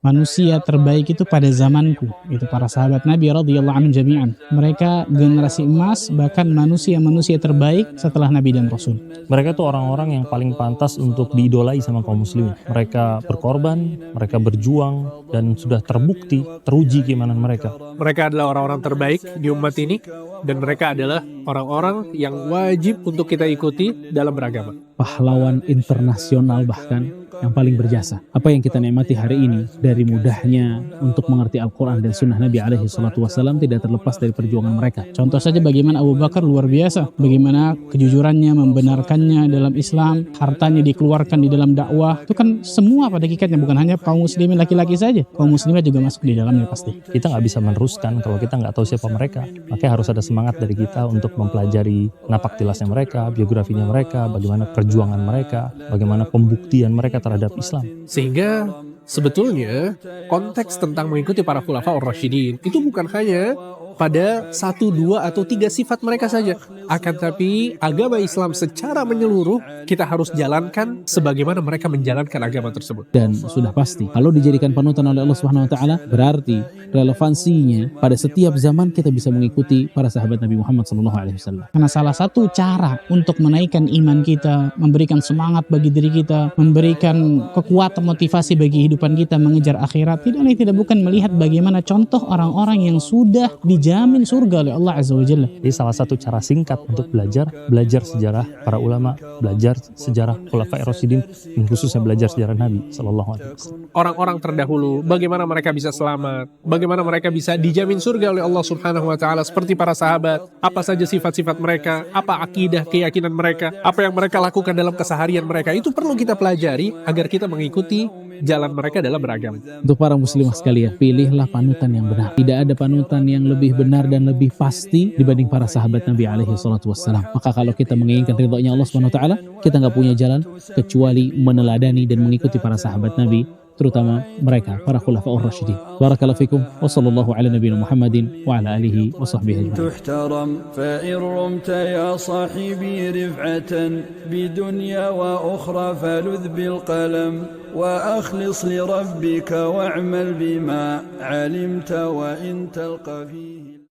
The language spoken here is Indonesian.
manusia terbaik itu pada zamanku, itu para sahabat Nabi radhiyallahu anhum jami'an. Mereka generasi emas, bahkan manusia-manusia terbaik setelah Nabi dan Rasul. Mereka tuh orang-orang yang paling pantas untuk diidolai sama kaum muslimin. Mereka berkorban, mereka berjuang, dan sudah terbukti, teruji keimanan mereka. Mereka adalah orang-orang terbaik di umat ini, dan mereka adalah orang-orang yang wajib untuk kita ikuti dalam beragama. Pahlawan internasional bahkan yang paling berjasa. Apa yang kita nikmati hari ini dari mudahnya untuk mengerti Al-Quran dan Sunnah Nabi alaihi salatu wassalam tidak terlepas dari perjuangan mereka. Contoh saja bagaimana Abu Bakar luar biasa, bagaimana kejujurannya, membenarkannya dalam Islam, hartanya dikeluarkan di dalam dakwah. Itu kan semua pada hakikatnya, bukan hanya kaum muslimin laki-laki saja, kaum muslimat juga masuk di dalamnya pasti. Kita nggak bisa meneruskan kalau kita nggak tahu siapa mereka. Makanya harus ada semangat dari kita untuk mempelajari napak tilasnya mereka, biografinya mereka, bagaimana perjuangan mereka, bagaimana pembuktian mereka terhadap Islam. Sehingga sebetulnya konteks tentang mengikuti para khulafaur rasyidin itu bukan hanya pada 1, 2, atau 3 sifat mereka saja. Akan tapi agama Islam secara menyeluruh kita harus jalankan sebagaimana mereka menjalankan agama tersebut. Dan sudah pasti kalau dijadikan panutan oleh Allah Subhanahu wa taala, berarti relevansinya pada setiap zaman kita bisa mengikuti para sahabat Nabi Muhammad SAW. Karena salah satu cara untuk menaikkan iman kita, memberikan semangat bagi diri kita, memberikan kekuatan motivasi bagi kehidupan kita mengejar akhirat, tidak bukan melihat bagaimana contoh orang-orang yang sudah dijamin surga oleh Allah Azza wa Jalla. Jadi salah satu cara singkat untuk belajar sejarah para ulama, belajar sejarah khulafaur rasyidin, dan khususnya belajar sejarah Nabi sallallahu alaihi wasallam. Orang-orang terdahulu, bagaimana mereka bisa selamat, bagaimana mereka bisa dijamin surga oleh Allah Subhanahu wa taala seperti para sahabat, apa saja sifat-sifat mereka, apa akidah, keyakinan mereka, apa yang mereka lakukan dalam keseharian mereka, itu perlu kita pelajari agar kita mengikuti jalan mereka dalam beragama. Untuk para muslimah sekalian, pilihlah panutan yang benar. Tidak ada panutan yang lebih benar dan lebih pasti dibanding para sahabat Nabi alaihi salatu wassalam. Maka kalau kita menginginkan ridhonya Allah Subhanahu wa taala, kita nggak punya jalan kecuali meneladani dan mengikuti para sahabat Nabi, terutama mereka para khulafaur rasyidin. Barakallahu fikum wa sallallahu ala nabiyina Muhammadin wa ala alihi wa sahbihi ajma'in. تحترم فإن رمت يا صاحبي رفعة بدنيا وأخرى فلذ بالقلم وأخلص لربك واعمل بما علمت وإن تلقى فيه